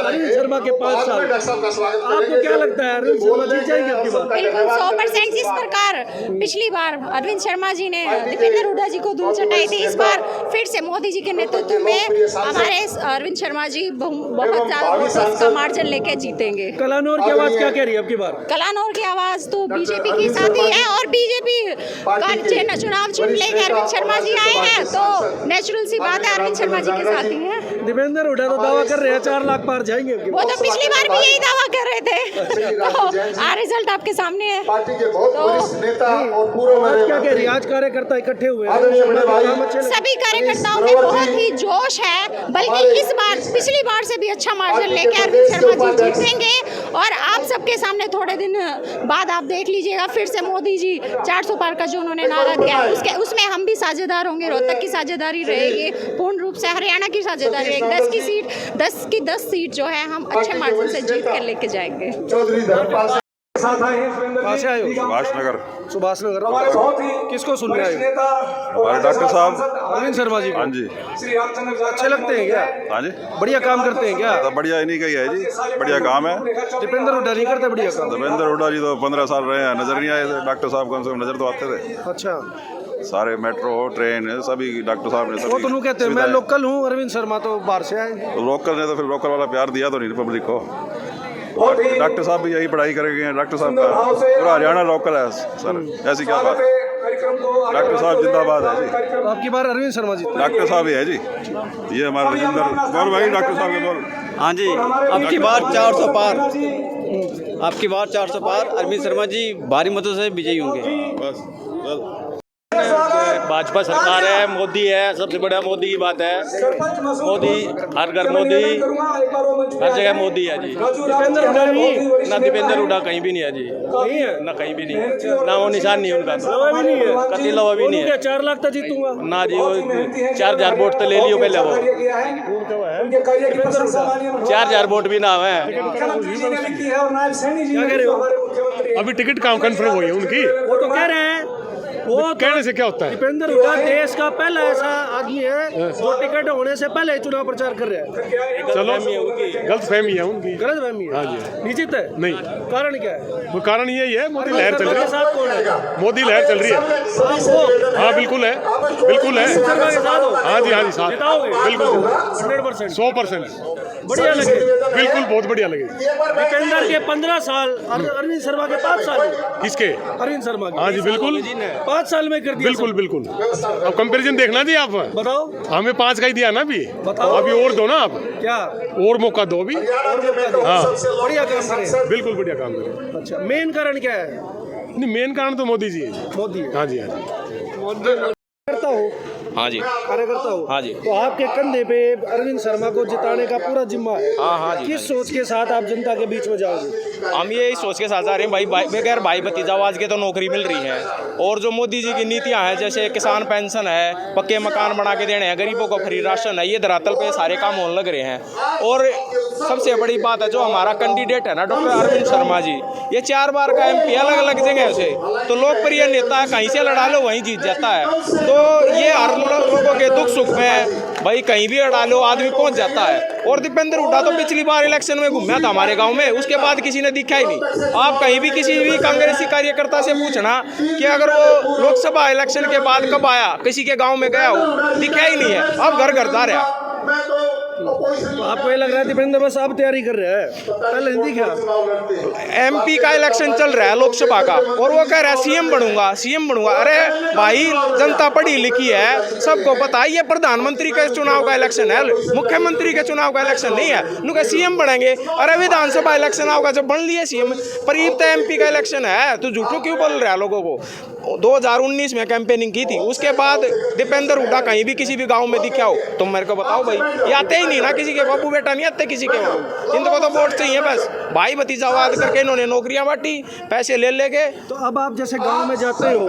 अरविंद शर्मा के 5 साल, आपको क्या लगता है अरविंद शर्मा जीत जाएंगे आपकी बात? बिल्कुल 100%। जिस प्रकार पिछली बार अरविंद शर्मा जी ने दीपेंद्र हुड्डा जी को धूल चटाई थी, इस बार फिर से मोदी जी के नेतृत्व में हमारे अरविंद शर्मा जी बहुत ज्यादा वोट्स का मार्जिन लेके जीतेंगे। कलानौर की आवाज क्या कह रही है आपकी बार? कलानौर की आवाज तो बीजेपी की साथ ही है, और बीजेपी का चुनाव चिन्ह लेके अरविंद शर्मा जी आए हैं, तो नेचुरल सी बात है अरविंद शर्मा जी के साथ ही है। दीपेंद्र हुड्डा तो दावा कर रहे हैं 4 लाख पार जाएंगे। वो तो पिछली बार भी यही दावा कर रहे थे, तो रिजल्ट आपके सामने है। पार्टी के बहुत वरिष्ठ नेता और पूर्व क्या कह रही है? आज कार्यकर्ता इकट्ठे हुए हैं, सभी कार्यकर्ताओं में बहुत ही जोश है, बल्कि इस बार पिछली बार से भी अच्छा मार्जिन लेकर अरविंद शर्मा जी जीतेंगे। और आप सबके सामने थोड़े दिन बाद आप देख लीजिएगा, फिर से मोदी जी 400 पार का जो उन्होंने नारा दिया है उसमें हम भी साझेदार होंगे। रोहतक की साझेदारी रहेगी पूर्ण रूप से, हरियाणा की साझेदारी रहेगी। 10 की 10 सीट जो है हम अच्छे मार्जिन से जीत कर लेके जाएंगे। सुभाष नगर। सुभाष नगर किसको सुन रहे हैं? हमारे डॉक्टर साहब अरविंद शर्मा जी। हाँ जी। अच्छे लगते हैं क्या? हाँ जी, बढ़िया काम करते हैं क्या? तो बढ़िया इन्हीं का ही है जी, बढ़िया काम है। दीपेंद्र हुड्डा नहीं करते बढ़िया काम? दीपेंद्र हुड्डा जी तो 15 साल रहे हैं, नजर नहीं आए थे। डॉक्टर साहब कम से कम नजर तो आते थे। अच्छा, सारे मेट्रो ट्रेन सभी डॉक्टर साहब ने वो तो नहीं कहते मैं लोकल हूँ, अरविंद शर्मा तो बाहर से आए। लोकल ने तो फिर लोकल वाला प्यार दिया तो नहीं पब्लिक को। डॉक्टर साहब भी यही पढ़ाई करेंगे, डॉक्टर साहब का पूरा हरियाणा लोकल है सर, ऐसी क्या बात। डॉक्टर साहब जिंदाबाद है जी। तो आपकी बार अरविंद शर्मा जी? डॉक्टर साहब ही है जी, ये हमारा राजेंद्र बोल भाई, डॉक्टर साहब के बोल। हाँ जी, आपकी बार 400 पार, आपकी बार 400 पार। अरविंद शर्मा जी भारी मतों से विजयी होंगे। बस भाजपा सरकार है, मोदी है, सबसे बड़ा मोदी की बात है। मोदी, हर घर मोदी, हर जगह मोदी है जी। दीपेंद्र हुड्डा नहीं? ना दीपेंद्र हुड्डा कहीं भी नहीं है जी, नहीं है ना कहीं भी नहीं, ना वो निशान नहीं उनका, लवा भी नहीं है, कति लवा भी नहीं है। 4 लाख तक जीतूंगा ना जी, वो 4000 वोट तो ले लियो पहले, वो 4000 वोट भी ना है। क्या कह रहे हो? अभी टिकट काम कंफर्म हुई है उनकी। वो तो कह रहे हैं, वो कहने से क्या होता है? दीपेंद्र हुड्डा देश का पहला ऐसा आदमी है जो टिकट होने से पहले चुनाव प्रचार कर रहा है। चलो, गलत फहमी है उनकी। गलत फहमी है? हाँ जी। नहीं जीते? नहीं। कारण क्या है? वो कारण यही है, मोदी लहर चल रही है। साथ कौन है? मोदी लहर चल रही है। हाँ बिल्कुल है, बिल्कुल है। शर्मा के साथ हो? हाँ जी, हाँ जी, साथ जिताओगे? बिल्कुल 100%। 100%। बढ़िया लगे, बिल्कुल बहुत बढ़िया लगे। दीपेंद्र के 15 साल, अरविंद शर्मा के 5 साल। किसके? अरविंद शर्मा के। हाँ जी बिल्कुल, 5 साल में कर दिया। बिल्कुल बिल्कुल। अब कंपैरिजन देखना जी आप। बताओ। हमें 5 का ही दिया ना अभी, बताओ। अभी और दो ना आप, क्या और मौका दो अभी। हाँ बढ़िया काम करें। बिल्कुल बढ़िया काम करें। अच्छा, मेन कारण क्या है? नहीं, मेन कारण तो मोदी जी है। मोदी है। हाँ जी, हाँ जी। करता हो? हाँ जी, कार्यकर्ता हो? हाँ जी। तो आपके कंधे पे अरविंद शर्मा को जिताने का पूरा जिम्मा है। हाँ जी। किस सोच के साथ आप जनता के बीच में जाओगे? हम ये सोच के साथ जा रहे हैं, भाई बगैर भाई भतीजावाज के तो नौकरी मिल रही है, और जो मोदी जी की नीतियां हैं, जैसे किसान पेंशन है, पक्के मकान बना के देने हैं, गरीबों को फ्री राशन है, ये धरातल पे सारे काम होने लग रहे हैं। और सबसे बड़ी बात है, जो हमारा कैंडिडेट है ना डॉक्टर अरविंद शर्मा जी, ये 4 बार का MP अलग अलग जगह से, तो लोकप्रिय नेता है, कहीं से लड़ा लो वहीं जीत जाता है। तो ये हर लोगों के दुख सुख में भाई कहीं भी अड़ा लो आदमी पहुंच जाता है। और दीपेंद्र हुड्डा तो पिछली बार इलेक्शन में घूमया था हमारे गांव में, उसके बाद किसी ने दिखा ही नहीं। आप कहीं भी किसी भी कांग्रेसी कार्यकर्ता से पूछना कि अगर वो लोकसभा इलेक्शन के बाद कब आया, किसी के गांव में गया हो, दिखा ही नहीं है। अब घर घर जा रहा। तो आपको ये लग रहा है दीपेंद्र बस अब तैयारी कर रहे हैं? पहले हिंदी क्या? MP का इलेक्शन चल रहा है लोकसभा का, और वो कह रहा है सीएम बनूंगा। अरे भाई, जनता पढ़ी लिखी है, सबको पता है ये प्रधानमंत्री के चुनाव का इलेक्शन है, मुख्यमंत्री के चुनाव का इलेक्शन नहीं है। उनका सीएम बनेंगे। अरे विधानसभा इलेक्शन होगा जब बन लिए सीएम, पर ये तो MP का इलेक्शन है, तो झूठों क्यों बोल रहा है लोगों को? 2019 में कैंपेनिंग की थी, उसके बाद दीपेंद्र हुड्डा कहीं भी किसी भी गांव में दिखा हो तो मेरे को बताओ भाई। ये आते ही नहीं ना, किसी के बाबू बेटा नहीं आते किसी के वहाँ। इनको तो वोट चाहिए बस, भाई भतीजावाद करके इन्होंने नौकरियां बांटी, पैसे ले लेके। तो अब आप जैसे गांव में जाते हो,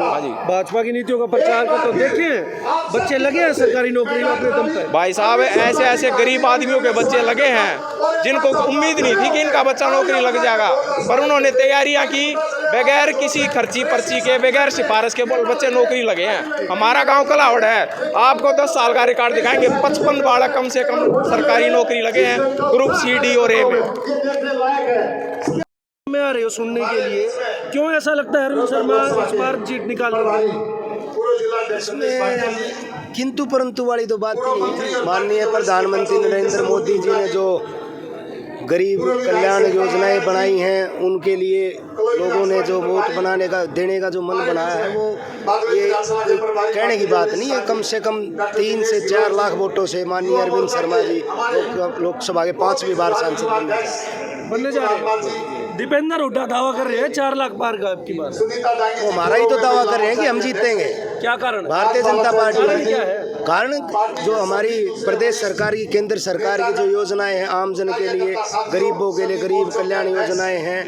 भाजपा की नीतियों का प्रचार कर, तो देखें बच्चे लगे हैं सरकारी नौकरी में अपने दम पे। भाई साहब, ऐसे ऐसे गरीब आदमियों के बच्चे लगे हैं जिनको उम्मीद नहीं थी कि इनका बच्चा नौकरी लग जाएगा, पर उन्होंने तैयारियां की, बगैर किसी खर्ची पर्ची के, बगैर सिफारिश के बच्चे नौकरी लगे हैं। हमारा गांव कलावड़ है, आपको 10 साल का रिकॉर्ड दिखाएंगे, 55 बालक कम से कम सरकारी नौकरी लगे हैं ग्रुप सी, डी और ए में आ रहे हो सुनने के लिए, क्यों ऐसा लगता है अरविंद शर्मा इस बार जीत निकाल किंतु परंतु वाली तो बात नहीं थी। माननीय प्रधानमंत्री नरेंद्र मोदी जी ने जो गरीब कल्याण योजनाएं बनाई हैं, उनके लिए लोगों ने जो वोट देने का जो मन बनाया है, वो ये कहने की बात नहीं है। कम से कम 3 से 4 लाख वोटों से माननीय अरविंद शर्मा जी लोकसभा के 5वीं बार सांसद बनने जा रहे हैं। दीपेंद्र हुड्डा दावा कर रहे हैं 4 लाख पार का आपकी बात। वो हमारा ही तो दावा कर रहे हैं कि हम जीतेंगे। क्या कारण? भारतीय जनता पार्टी। क्या है कारण? जो हमारी प्रदेश सरकार की, केंद्र सरकार की जो योजनाएं हैं आम जन के लिए, गरीबों के लिए गरीब कल्याण योजनाएं हैं,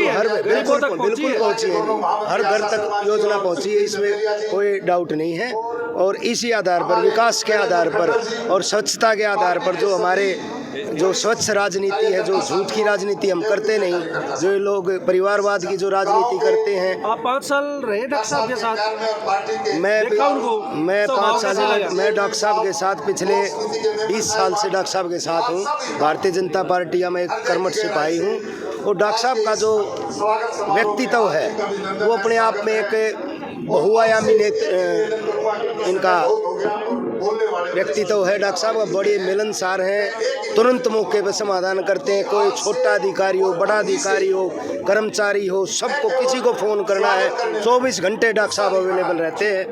हर बिल्कुल पहुंची है, हर घर तक योजना पहुंची है, इसमें कोई डाउट नहीं है। और इसी आधार पर, विकास के आधार पर और स्वच्छता के आधार पर, जो हमारे जो स्वच्छ राजनीति है, जो झूठ की राजनीति हम करते नहीं, जो लोग परिवारवाद की जो राजनीति करते हैं। आप 5 साल रहे डॉक्टर साहब के साथ? मैं 5 साल मैं डॉक्टर साहब के साथ पिछले 20 साल से डॉक्टर साहब के साथ हूँ। भारतीय जनता पार्टी में एक कर्मठ सिपाही हूँ। और डॉक्टर साहब का जो व्यक्तित्व है, वो अपने आप में एक बहुआयामी इनका व्यक्तित्व है। डॉक्टर साहब का बड़े मिलनसार हैं, तुरंत मौके पर समाधान करते हैं। कोई छोटा अधिकारी हो, बड़ा अधिकारी हो, कर्मचारी हो, सबको किसी को फ़ोन करना है, 24 घंटे डॉक्टर साहब अवेलेबल रहते हैं।